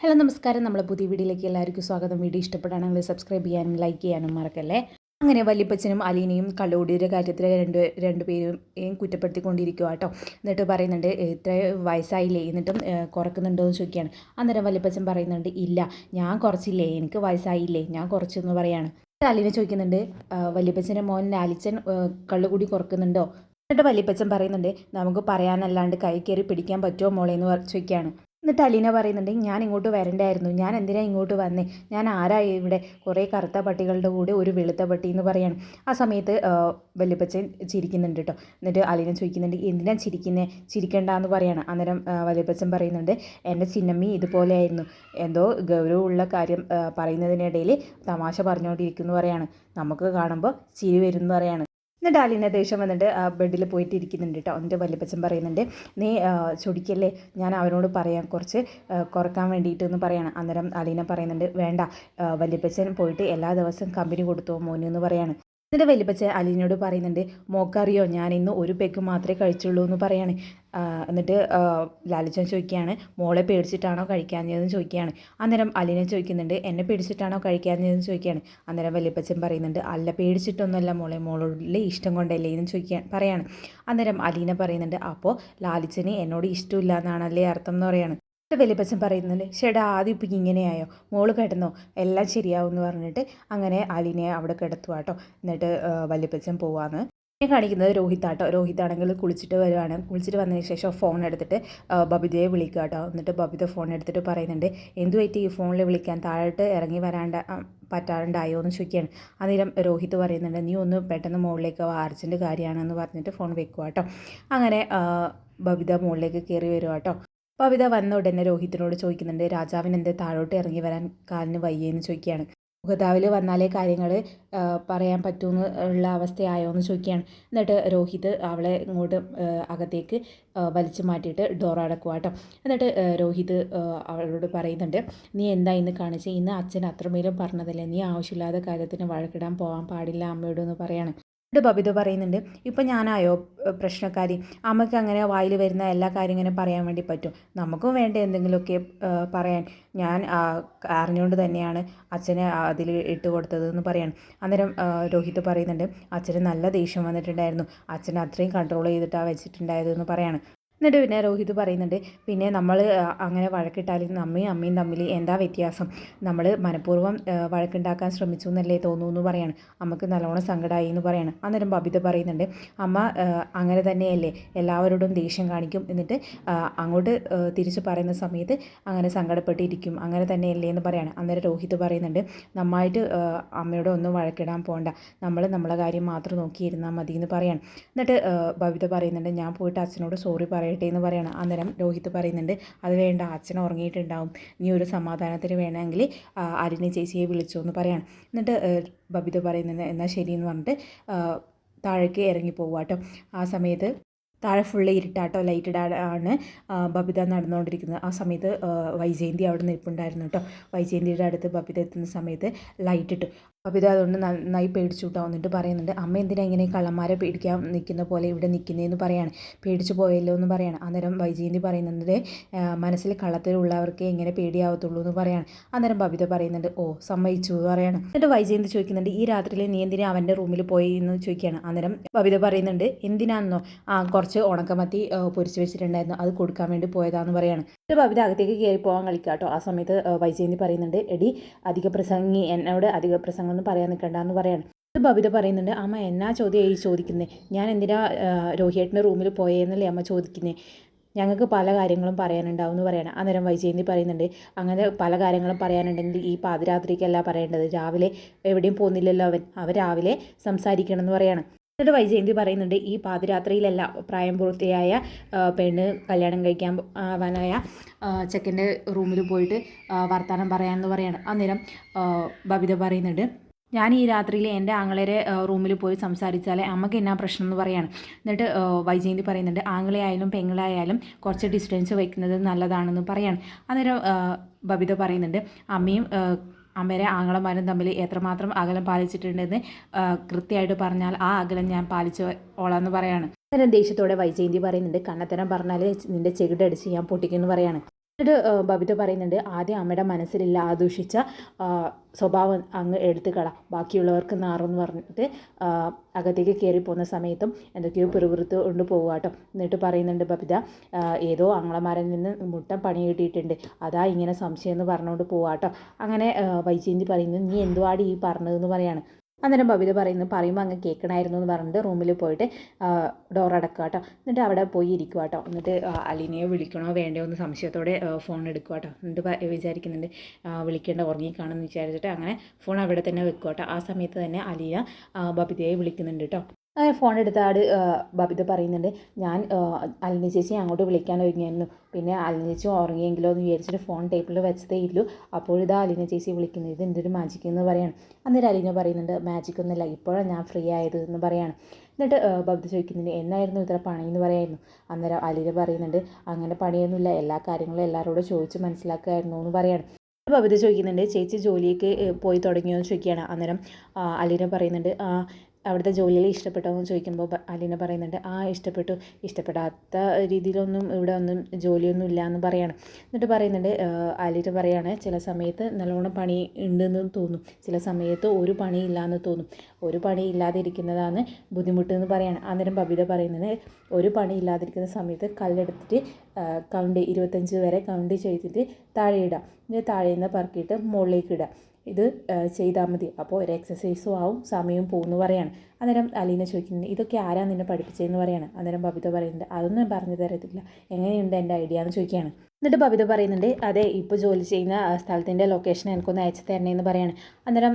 Hello നമസ്കാരം. നമ്മളെ പുതിയ വീഡിയോയിലേക്ക് എല്ലാവർക്കും സ്വാഗതം. വീഡിയോ ഇഷ്ടപ്പെടുകയാണെങ്കിൽ സബ്സ്ക്രൈബ് ചെയ്യാനും ലൈക്ക് ചെയ്യാനും മറക്കല്ലേ. അങ്ങനെ വല്യപ്പച്ചനും അലീനയും കള്ളുകൂടിയുടെ കാര്യത്തിൽ രണ്ടുപേരും കുറ്റപ്പെടുത്തിക്കൊണ്ടിരിക്കുക കേട്ടോ. എന്നിട്ട് പറയുന്നുണ്ട് ഇത്ര വയസ്സായില്ലേ, എന്നിട്ടും കുറക്കുന്നുണ്ടോ എന്ന് ചോദിക്കുകയാണ്. അന്നേരം വല്യപ്പച്ചൻ പറയുന്നുണ്ട് ഇല്ല, ഞാൻ കുറച്ചില്ലേ, എനിക്ക് വയസ്സായില്ലേ, ഞാൻ കുറച്ചെന്ന് പറയാണ്. അലീന ചോദിക്കുന്നുണ്ട് വല്യപ്പച്ചൻ്റെ മോൻ ലാലിച്ചൻ കള്ളുകൂടി കുറക്കുന്നുണ്ടോ. എന്നിട്ട് വല്യപ്പച്ചൻ പറയുന്നുണ്ട് നമുക്ക് പറയാനല്ലാണ്ട് കൈ കയറി പിടിക്കാൻ പറ്റുമോ മോളെ എന്ന് ചോദിക്കുകയാണ്. എന്നിട്ട് അലീന പറയുന്നുണ്ട് ഞാൻ ഇങ്ങോട്ട് വരണ്ടായിരുന്നു, ഞാൻ എന്തിനാ ഇങ്ങോട്ട് വന്നേ, ഞാൻ ആരാ ഇവിടെ, കുറേ കറുത്ത പട്ടികളുടെ കൂടെ ഒരു വെളുത്ത പട്ടി എന്ന് പറയാണ്. ആ സമയത്ത് വല്യപ്പച്ചൻ ചിരിക്കുന്നുണ്ട് കേട്ടോ. എന്നിട്ട് അലീന ചോദിക്കുന്നുണ്ട് എന്തിനാ ചിരിക്കണ്ടെന്ന് പറയാണ്. അന്നേരം വല്യപ്പച്ചൻ പറയുന്നുണ്ട് എൻ്റെ ചിന്നമ്മി ഇതുപോലെയായിരുന്നു, എന്തോ ഗൗരവമുള്ള കാര്യം പറയുന്നതിനിടയിൽ തമാശ പറഞ്ഞുകൊണ്ടിരിക്കുന്നു പറയാണ്. നമുക്ക് കാണുമ്പോൾ ചിരി വരും എന്ന് പറയാണ്. എന്നിട്ട് അലീന ദേഷ്യം വന്നിട്ട് ബെഡിൽ പോയിട്ട് ഇരിക്കുന്നുണ്ട് കേട്ടോ. എന്നിട്ട് വല്യപ്പച്ചൻ പറയുന്നുണ്ട് നീ ചൊടിക്കല്ലേ, ഞാൻ അവനോട് പറയാം കുറച്ച് കുറക്കാൻ വേണ്ടിയിട്ടെന്ന് പറയാണ്. അന്നേരം അലീന പറയുന്നുണ്ട് വേണ്ട, വല്യപ്പച്ചൻ പോയിട്ട് എല്ലാ ദിവസവും കമ്പനി കൊടുത്തോ മോനു എന്ന് പറയാണ്. എന്നിട്ട് വല്യപ്പച്ചൻ അലീനയോട് പറയുന്നുണ്ട് മോക്കറിയോ ഞാൻ ഇന്ന് ഒരു പെഗ് മാത്രമേ കഴിച്ചുള്ളൂ എന്ന് പറയാണ്. എന്നിട്ട് ലാലിച്ചൻ ചോദിക്കുകയാണ് മോളെ പേടിച്ചിട്ടാണോ കഴിക്കാഞ്ഞതെന്ന് ചോദിക്കുകയാണ്. അന്നേരം അലീന ചോദിക്കുന്നുണ്ട് എന്നെ പേടിച്ചിട്ടാണോ കഴിക്കാഞ്ഞതെന്ന് ചോദിക്കുകയാണ്. അന്നേരം വല്യപ്പച്ചൻ പറയുന്നുണ്ട് അല്ല, പേടിച്ചിട്ടൊന്നുമല്ല മോളെ, മോളോടുള്ള ഇഷ്ടം കൊണ്ടല്ലേ എന്ന് പറയാണ്. അന്നേരം അലീന പറയുന്നുണ്ട് അപ്പോൾ ലാലിച്ചന് എന്നോട് ഇഷ്ടമില്ല എന്നാണല്ലേ അർത്ഥം എന്ന് പറയാണ്. വല്യപ്പച്ചൻ പറയുന്നുണ്ട് ചേട്ടാ ആദ്യം ഇപ്പം ഇങ്ങനെയായോ, മോള് കിടന്നോ, എല്ലാം ശരിയാവും എന്ന് പറഞ്ഞിട്ട് അങ്ങനെ അലീനയെ അവിടെ കിടത്തുക കേട്ടോ. എന്നിട്ട് വല്യപ്പച്ചൻ പോവാന്ന് കാണിക്കുന്നത് രോഹിത്താട്ടോ. രോഹിത്താണെങ്കിൽ കുളിച്ചിട്ട് വരുവാണ്. കുളിച്ചിട്ട് വന്നതിന് ശേഷം ഫോൺ എടുത്തിട്ട് ബബിതയെ വിളിക്കുക കേട്ടോ. എന്നിട്ട് ബബിത ഫോൺ എടുത്തിട്ട് പറയുന്നുണ്ട് എന്തു പറ്റി ഈ ഫോണിൽ വിളിക്കാൻ, താഴോട്ട് ഇറങ്ങി പറ്റാണ്ടായോ എന്ന് ചോദിക്കുകയാണ്. അന്നേരം രോഹിത് പറയുന്നുണ്ട് നീ ഒന്ന് പെട്ടെന്ന് മുകളിലേക്ക് അർജൻറ്റ് കാര്യമാണെന്ന് പറഞ്ഞിട്ട് ഫോൺ വെക്കുക കേട്ടോ. അങ്ങനെ ബബിത മുകളിലേക്ക് കയറി വരിക കേട്ടോ. ബബിത വന്ന ഉടനെ രോഹിത്തിനോട് ചോദിക്കുന്നുണ്ട് രാജാവിന് എന്തേ താഴോട്ട് ഇറങ്ങി വരാൻ കാലിന് വയ്യേന്ന് ചോദിക്കുകയാണ്. മുഖതാവിൽ വന്നാലേ കാര്യങ്ങൾ പറയാൻ പറ്റുമെന്ന് ഉള്ള അവസ്ഥയായോ എന്ന് ചോദിക്കുകയാണ്. എന്നിട്ട് രോഹിത് അവളെ ഇങ്ങോട്ട് അകത്തേക്ക് വലിച്ചു മാറ്റിയിട്ട് ഡോർ അടക്കുക കേട്ടോ. എന്നിട്ട് രോഹിത് അവളോട് പറയുന്നുണ്ട് നീ എന്താ ഇന്ന് കാണിച്ച്, ഇന്ന് അച്ഛൻ അത്രമേലും പറഞ്ഞതല്ലേ, നീ ആവശ്യമില്ലാത്ത കാര്യത്തിന് വഴക്കിടാൻ പോകാൻ പാടില്ല അമ്മയോട് എന്ന് പറയാണ്. എന്നിട്ട് ബബിത പറയുന്നുണ്ട് ഇപ്പം ഞാനായോ പ്രശ്നക്കാരി, അമ്മയ്ക്ക് അങ്ങനെ വായിൽ വരുന്ന എല്ലാ കാര്യം ഇങ്ങനെ പറയാൻ വേണ്ടി പറ്റും, നമുക്കും വേണ്ട എന്തെങ്കിലുമൊക്കെ പറയാൻ, ഞാൻ അറിഞ്ഞുകൊണ്ട് തന്നെയാണ് അച്ഛനെ അതിൽ ഇട്ട് കൊടുത്തതെന്ന് പറയാണ്. അന്നേരം രോഹിത് പറയുന്നുണ്ട് അച്ഛന് നല്ല ദേഷ്യം വന്നിട്ടുണ്ടായിരുന്നു, അച്ഛൻ അത്രയും കൺട്രോൾ ചെയ്തിട്ടാണ് വെച്ചിട്ടുണ്ടായതെന്ന് പറയാണ്. എന്നിട്ട് പിന്നെ രോഹിത് പറയുന്നുണ്ട് പിന്നെ നമ്മൾ അങ്ങനെ വഴക്കിട്ടാലും അമ്മയും തമ്മിൽ എന്താ വ്യത്യാസം, നമ്മൾ മനഃപൂർവ്വം വഴക്കുണ്ടാക്കാൻ ശ്രമിച്ചു എന്നല്ലേ തോന്നുന്നു പറയാണ്. അമ്മക്ക് നല്ലോണം സങ്കടമായി എന്ന് പറയാണ്. അന്നേരം ബബിത പറയുന്നുണ്ട് അമ്മ അങ്ങനെ തന്നെയല്ലേ, എല്ലാവരോടും ദേഷ്യം കാണിക്കും, എന്നിട്ട് അങ്ങോട്ട് തിരിച്ച് പറയുന്ന സമയത്ത് അങ്ങനെ സങ്കടപ്പെട്ടിരിക്കും, അങ്ങനെ തന്നെയല്ലേ എന്ന് പറയാണ്. അന്നേരം രോഹിത് പറയുന്നുണ്ട് നന്നായിട്ട് അമ്മയോട് ഒന്നും വഴക്കിടാൻ പോകണ്ട, നമ്മൾ നമ്മളെ കാര്യം മാത്രം നോക്കിയിരുന്നാൽ മതി എന്ന് പറയാണ്. എന്നിട്ട് ബബിത പറയുന്നുണ്ട് ഞാൻ പോയിട്ട് അച്ഛനോട് സോറി പറയട്ടെ എന്ന് പറയണം. അന്നേരം രോഹിത് പറയുന്നുണ്ട് അത് വേണ്ട, അച്ഛൻ ഉറങ്ങിയിട്ടുണ്ടാവും, നീ ഒരു സമാധാനത്തിന് വേണമെങ്കിൽ അരിണി ചേച്ചിയെ വിളിച്ചു എന്ന് പറയാണ്. എന്നിട്ട് ബബിത പറയുന്നുണ്ട് എന്നാൽ ശരിയെന്ന് പറഞ്ഞിട്ട് താഴേക്ക് ഇറങ്ങി പോവുക കേട്ടോ. ആ സമയത്ത് താഴെ ഫുള്ള് ഇരുട്ടാട്ടോ, ലൈറ്റഡ് ആണ് ബബിത നടന്നുകൊണ്ടിരിക്കുന്നത്. ആ സമയത്ത് വൈജയന്തി അവിടെ നിൽപ്പുണ്ടായിരുന്നു കേട്ടോ. വൈജയന്തിയുടെ അടുത്ത് ബബിത എത്തുന്ന സമയത്ത് ലൈറ്റ് ഇട്ടു. ബബിത അതുകൊണ്ട് നന്നായി പേടിച്ചു കേട്ടോ. എന്നിട്ട് പറയുന്നുണ്ട് അമ്മ എന്തിനാ ഇങ്ങനെ കള്ളന്മാരെ പേടിക്കാൻ നിൽക്കുന്ന പോലെ ഇവിടെ നിൽക്കുന്നതെന്ന് പറയാണ്, പേടിച്ചു പോയല്ലോ എന്ന് പറയാണ്. അന്നേരം വൈജയന്തി പറയുന്നത് മനസ്സിൽ കള്ളത്തിലുള്ളവർക്ക് ഇങ്ങനെ പേടിയാവത്തുള്ളൂ എന്ന് പറയാണ്. അന്നേരം ബബിത പറയുന്നുണ്ട് ഓ സമ്മതിച്ചു എന്ന് പറയാണ്. എന്നിട്ട് വൈജയന്തി ചോദിക്കുന്നുണ്ട് ഈ രാത്രിയിൽ നീ എന്തിനാ അവൻ്റെ റൂമിൽ പോയി എന്ന് ചോദിക്കുകയാണ്. അന്നേരം ബബിത പറയുന്നുണ്ട് എന്തിനാണെന്നോ കുറച്ച് ഉണക്കമത്തി പൊരിച്ച് വെച്ചിട്ടുണ്ടായിരുന്നു, അത് കൊടുക്കാൻ വേണ്ടി പോയതാന്ന് പറയാണ്. എന്നിട്ട് ബബിത അകത്തേക്ക് കയറി പോകാൻ കളിക്കുക കേട്ടോ. ആ സമയത്ത് വൈജയന്തി പറയുന്നുണ്ട് എടി അധിക പ്രസംഗി, എന്നോട് അധിക പ്രസംഗം ഒന്നും പറയാൻ നിൽക്കണ്ടെന്ന് പറയാണ്. ബബിത പറയുന്നുണ്ട് അമ്മ എന്നാ ചോദ്യം ഈ ചോദിക്കുന്നത്, ഞാൻ എന്തിനാ രോഹിയേട്ടൻ്റെ റൂമിൽ പോയെന്നല്ലേ അമ്മ ചോദിക്കുന്നത്, ഞങ്ങൾക്ക് പല കാര്യങ്ങളും പറയാനുണ്ടാവും എന്ന് പറയണം. അന്നേരം വൈജയന്തി പറയുന്നുണ്ട് അങ്ങനെ പല കാര്യങ്ങളും പറയാനുണ്ടെങ്കിൽ ഈ പാതിരാത്രിക്കല്ല പറയേണ്ടത്, രാവിലെ എവിടെയും പോകുന്നില്ലല്ലോ അവൻ രാവിലെ സംസാരിക്കണം എന്ന് പറയാണ്. എന്നിട്ട് വൈജയന്തി പറയുന്നുണ്ട് ഈ പാതിരാത്രിയിലല്ല പ്രായം പൂർത്തിയായ പെണ്ണ് കല്യാണം കഴിക്കാൻ ആവാനായ ചെക്കൻ്റെ റൂമിൽ പോയിട്ട് വർത്തമാനം പറയാമെന്ന് പറയാണ്. അന്നേരം ബബിത പറയുന്നുണ്ട് ഞാൻ ഈ രാത്രിയിൽ എൻ്റെ ആങ്ങളയുടെ റൂമിൽ പോയി സംസാരിച്ചാലേ അമ്മയ്ക്ക് എന്നാ പ്രശ്നം എന്ന് പറയാണ്. എന്നിട്ട് വൈജയന്തി പറയുന്നുണ്ട് ആങ്ങളെയായാലും പെങ്ങളായാലും കുറച്ച് ഡിസ്റ്റൻസ് വയ്ക്കുന്നത് നല്ലതാണെന്ന് പറയാണ്. അന്നേരം ബബിത പറയുന്നുണ്ട് അമ്മയുടെ ആങ്ങളമാരും തമ്മിൽ എത്രമാത്രം അകലം പാലിച്ചിട്ടുണ്ടെന്ന് കൃത്യമായിട്ട് പറഞ്ഞാൽ ആ അകലം ഞാൻ പാലിച്ചോളാന്ന് പറയാണ്. അന്നേരം ദേഷ്യത്തോടെ വൈജയന്തി പറയുന്നുണ്ട് കണ്ണത്തരം പറഞ്ഞാൽ നിൻ്റെ ചെകിടടിച്ച് ഞാൻ പൊട്ടിക്കുമെന്ന് പറയാണ്. എന്നിട്ട് ബബിത പറയുന്നുണ്ട് ആദ്യം അമ്മയുടെ മനസ്സിലില്ല ആ ദുഷിച്ച സ്വഭാവം അങ്ങ് എടുത്ത് കള, ബാക്കിയുള്ളവർക്ക് നാറെന്ന് പറഞ്ഞിട്ട് അകത്തേക്ക് കയറി പോകുന്ന സമയത്തും എന്തൊക്കെയോ പിറുപിറുത്ത് കൊണ്ട് പോകുക കേട്ടോ. എന്നിട്ട് പറയുന്നുണ്ട് ബബിത ഏതോ ആങ്ങളമാരിൽ നിന്ന് മുട്ടം പണി കിട്ടിയിട്ടുണ്ട്, അതാ ഇങ്ങനെ സംശയം എന്ന് പറഞ്ഞുകൊണ്ട് പോവാ കേട്ടോ. അങ്ങനെ വൈജയന്തി പറയുന്നത് നീ എന്തുവാടി ഈ പറഞ്ഞതെന്ന് പറയാണ്. അന്നേരം ബബിത പറയുമ്പോൾ അങ്ങ് കേൾക്കണമായിരുന്നു എന്ന് പറഞ്ഞിട്ട് റൂമിൽ പോയിട്ട് ഡോർ അടക്കുക കേട്ടോ. എന്നിട്ട് അവിടെ പോയി ഇരിക്കുക കേട്ടോ. എന്നിട്ട് അലീനയെ വിളിക്കണോ വേണ്ടയോ എന്ന് സംശയത്തോടെ ഫോൺ എടുക്കുക കേട്ടോ. എന്നിട്ട് വിചാരിക്കുന്നുണ്ട് വിളിക്കേണ്ട ഉറങ്ങിക്കാണെന്ന് വിചാരിച്ചിട്ട് അങ്ങനെ ഫോൺ അവിടെ തന്നെ വെക്കുക കേട്ടോ. ആ സമയത്ത് തന്നെ അലീന ബബിതയെ വിളിക്കുന്നുണ്ട് കേട്ടോ. അങ്ങനെ ഫോൺ എടുത്ത ബബിത പറയുന്നുണ്ട് ഞാൻ അലിനി ചേച്ചി അങ്ങോട്ട് വിളിക്കാൻ ഒരുങ്ങിയായിരുന്നു, പിന്നെ അലിനി ചേച്ചി ഉറങ്ങിയെങ്കിലോ എന്ന് വിചാരിച്ചിട്ട് ഫോൺ ടേബിളിൽ വെച്ചതേ ഇല്ലു, അപ്പോഴിതാ അലിനി ചേച്ചി വിളിക്കുന്നത്, ഇത് എന്തൊരു മാജിക് എന്ന് പറയാണ്. അന്നേരം അലീന പറയുന്നുണ്ട് മാജിക് ഒന്നുമില്ല, ഇപ്പോഴാണ് ഞാൻ ഫ്രീ ആയത് എന്ന് പറയാണ്. എന്നിട്ട് ബബിത ചോദിക്കുന്നുണ്ട് എന്നായിരുന്നു ഇത്ര പണിയെന്ന് പറയായിരുന്നു. അന്നേരം അലീന പറയുന്നുണ്ട് അങ്ങനെ പണിയൊന്നുമില്ല, എല്ലാ കാര്യങ്ങളും എല്ലാവരോടും ചോദിച്ച് മനസ്സിലാക്കുമായിരുന്നു എന്ന് പറയാണ്. ബബിത ചോദിക്കുന്നുണ്ട് ചേച്ചി ജോലിയൊക്കെ പോയി തുടങ്ങിയോ എന്ന് ചോദിക്കുകയാണ്. അന്നേരം അലീന പറയുന്നുണ്ട് അവിടുത്തെ ജോലിയിൽ ഇഷ്ടപ്പെട്ടോ എന്ന് ചോദിക്കുമ്പോൾ അലീന പറയുന്നുണ്ട് ഇഷ്ടപ്പെട്ടു, ഇഷ്ടപ്പെടാത്ത രീതിയിലൊന്നും ഇവിടെ ഒന്നും ജോലിയൊന്നും ഇല്ല എന്ന് പറയാണ്. എന്നിട്ട് പറയുന്നുണ്ട് അലീന പറയാണ് ചില സമയത്ത് നല്ലോണം പണി ഉണ്ടെന്ന് തോന്നും, ചില സമയത്ത് ഒരു പണി ഇല്ലയെന്ന് തോന്നും, ഒരു പണി ഇല്ലാതെ ഇരിക്കുന്നതാണ് ബുദ്ധിമുട്ട് എന്ന് പറയാണ്. അന്നേരം ബബിത പറയുന്നത് ഒരു പണി ഇല്ലാതിരിക്കുന്ന സമയത്ത് കല്ലെടുത്തിട്ട് 25 വരെ കൗണ്ട് ചെയ്തിട്ട് താഴെ ഇടുക, എന്നിട്ട് താഴെ നിന്ന് പറക്കിയിട്ട് മുകളിലേക്ക് ഇടുക, ഇത് ചെയ്താൽ മതി, അപ്പോൾ ഒരു എക്സസൈസും ആവും സമയവും പോകുമെന്ന് പറയാണ്. അന്നേരം അലീന ചോദിക്കുന്നുണ്ട് ഇതൊക്കെ ആരാ നിന്നെ പഠിപ്പിച്ചതെന്ന് പറയാണ്. അന്നേരം ബബിത പറയുന്നുണ്ട് അതൊന്നും പറഞ്ഞു തരത്തില്ല, എങ്ങനെയുണ്ട് എൻ്റെ ഐഡിയ എന്ന് ചോദിക്കുകയാണ്. എന്നിട്ട് ബബിത പറയുന്നുണ്ട് അതെ ഇപ്പോൾ ജോലി ചെയ്യുന്ന സ്ഥലത്തിൻ്റെ ലൊക്കേഷൻ എനിക്കൊന്ന് അയച്ചു തരണേന്ന് പറയാണ്. അന്നേരം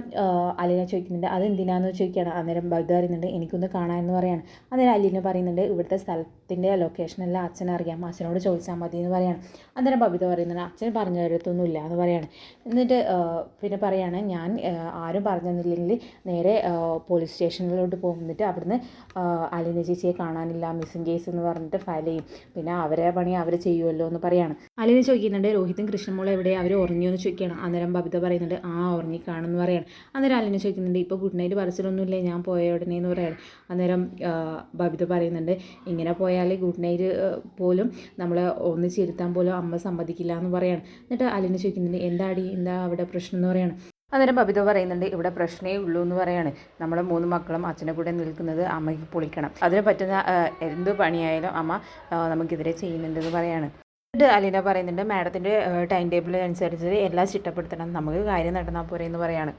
അലീന ചോദിക്കുന്നുണ്ട് അതെന്തിനാന്ന് ചോദിക്കുകയാണ്. അന്നേരം ബബിത പറയുന്നുണ്ട് എനിക്കൊന്ന് കാണാമെന്ന് പറയാണ്. അന്നേരം അലീന പറയുന്നുണ്ട് ഇവിടുത്തെ സ്ഥലത്തിൻ്റെ ലൊക്കേഷനെല്ലാം അച്ഛനറിയാം, അച്ഛനോട് ചോദിച്ചാൽ മതി എന്ന് പറയാണ്. അന്നേരം ബബിത പറയുന്നുണ്ട് അച്ഛൻ പറഞ്ഞു തരത്തൊന്നും ഇല്ല എന്ന് പറയാണ്. എന്നിട്ട് പിന്നെ പറയാണ് ഞാൻ ആരും പറഞ്ഞില്ലെങ്കിൽ നേരെ പോലീസ് സ്റ്റേഷനിലോട്ട് പോകുന്നിട്ട് അവിടുന്ന് അലീന ചേച്ചിയെ കാണാനില്ല മിസ്സിംഗ് കേസ് എന്ന് പറഞ്ഞിട്ട് ഫയൽ ചെയ്യും, പിന്നെ അവരെ പണി അവർ ചെയ്യുമല്ലോ എന്ന് പറയാണ്. അലീന ചോദിക്കുന്നുണ്ട് രോഹിതും കൃഷ്ണമോളും എവിടെ, അവർ ഉറങ്ങിയോ എന്ന് ചോദിക്കുകയാണ്. അന്നേരം ബബിത പറയുന്നുണ്ട് ഉറങ്ങി കാണുമെന്ന് പറയാണ്. അന്നേരം അലീന ചോദിക്കുന്നുണ്ട് ഇപ്പോൾ ഗുഡ് നൈറ്റ് പറച്ചിലൊന്നുമില്ലേ ഞാൻ പോയ ഉടനെ എന്ന് പറയാണ്. അന്നേരം ബബിത പറയുന്നുണ്ട് ഇങ്ങനെ പോയാൽ ഗുഡ് നൈറ്റ് പോലും നമ്മളെ ഒന്നിച്ചിരുത്താൻ പോലും അമ്മ സമ്മതിക്കില്ല എന്ന് പറയാണ്. എന്നിട്ട് അലീന ചോദിക്കുന്നുണ്ട് എന്താ അവിടെ പ്രശ്നം എന്ന് പറയാണ്. അന്നേരം ബബിത പറയുന്നുണ്ട് ഇവിടെ പ്രശ്നമേ ഉള്ളൂ എന്ന് പറയാണ്, നമ്മളെ 3 മക്കളും അച്ഛനെ കൂടെ നിൽക്കുന്നത് അമ്മയ്ക്ക് പൊളിക്കണം, അതിന് പറ്റുന്ന എന്ത് പണിയായാലും അമ്മ നമുക്കെതിരെ ചെയ്യുന്നുണ്ടെന്ന് പറയാണ്. എന്നിട്ട് അലീന പറയുന്നുണ്ട് മാഡത്തിൻ്റെ ടൈം ടേബിൾ അനുസരിച്ച് എല്ലാം ചിട്ടപ്പെടുത്തണം, നമുക്ക് കാര്യം നടന്നാൽ പോരെ എന്ന് പറയാണ്.